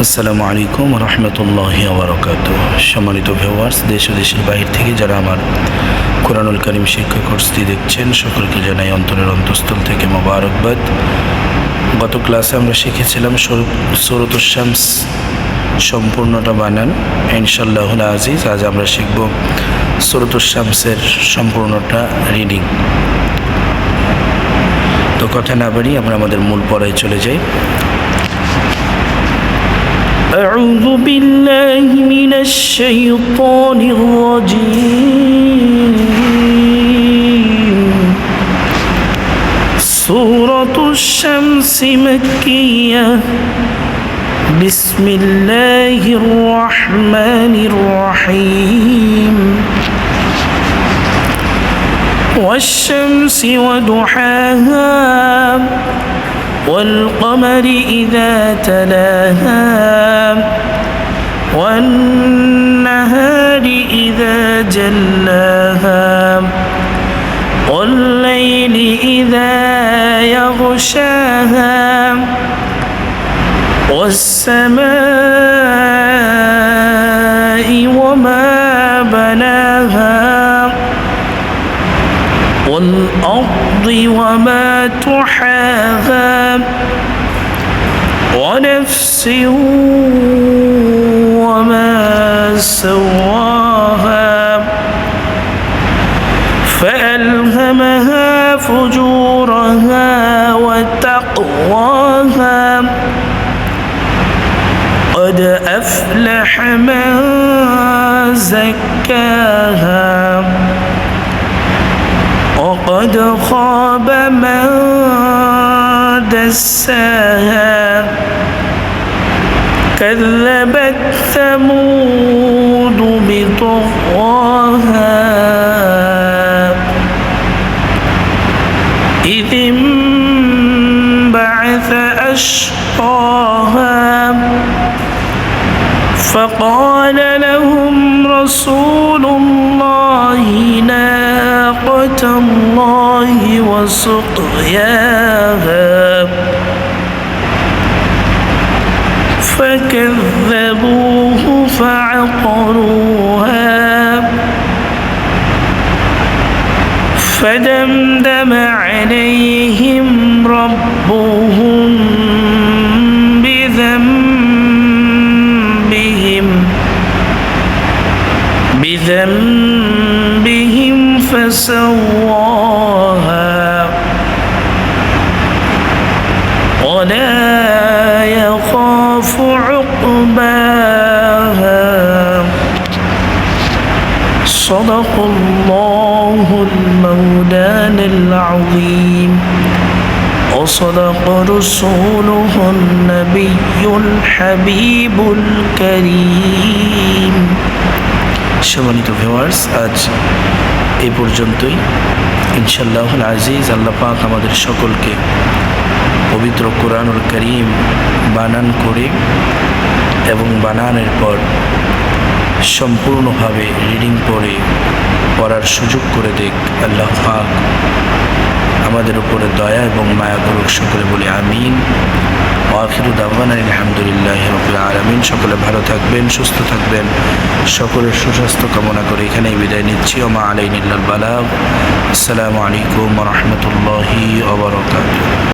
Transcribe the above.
আসসালামু আলাইকুম রহমতুল্লাহি ওয়া বারাকাতুহু। সম্মানিত ভিউয়ার্স, দেশ ও দেশের বাইরে থেকে যারা আমার কোরআনুল কারীম শিক্ষা কোর্সটি দেখছেন, সকলকে জানাই অন্তরের অন্তঃস্থল থেকে মোবারকবাদ। গত ক্লাসে আমরা শিখেছিলাম সূরাতুশ শামস সম্পূর্ণটা বানান ইনশাআল্লাহুল আজিজ। আজ আমরা শিখব সূরাতুশ শামসের সম্পূর্ণটা রিডিং। তো কথা না বাড়িয়ে আমরা আমাদের মূল পড়ায় চলে যাই। أعوذ بالله من الشيطان الرجيم. سورة الشمس مكية. بسم الله الرحمن الرحيم. والشمس وضحاها والقمر إذا تلاها والنهار إذا جلاها والليل إذا يغشاها والسماء وما بناها والأرض وما طحاها ونفس وما سواها فألهمها فجورها وتقواها قد أفلح من زكاها وقد خاب من دساها كذبت ثمود بطغواها إذ انبعث أشقاها فقال لهم رسول الله ناقة الله وسقياها فكذبوه فعقروها فدمدم عليهم ربهم بذنبهم فسواها ولا يخاف عقباها. صدق الله المولانا العظيم وصدق رسوله النبي الحبيب الكريم. সম্মানিত ভিউয়ার্স, আজ এই পর্যন্তই। ইনশাআল্লাহুল আজিজ আল্লাহ পাক আমাদের সকলকে পবিত্র কোরআনুল কারীম বানান করে এবং বানানোর পর সম্পূর্ণভাবে রিডিং পড়ার সুযোগ করে দেখ। আল্লাহ পাক আমাদের উপরে দয়া এবং মায়া করুক। সকলে বলি আমিন। আখিরু দাওয়ানা আলহামদুলিল্লাহি রাব্বিল আলামিন। সকলে ভালো থাকবেন, সুস্থ থাকবেন, সকলের সুস্বাস্থ্য কামনা করে এখানেই বিদায় নিচ্ছি। ওয়া মা আলাইনা ইল্লাল বালাগ। আসসালামু আলাইকুম ওয়া রাহমাতুল্লাহি ওয়া বারাকাতুহু।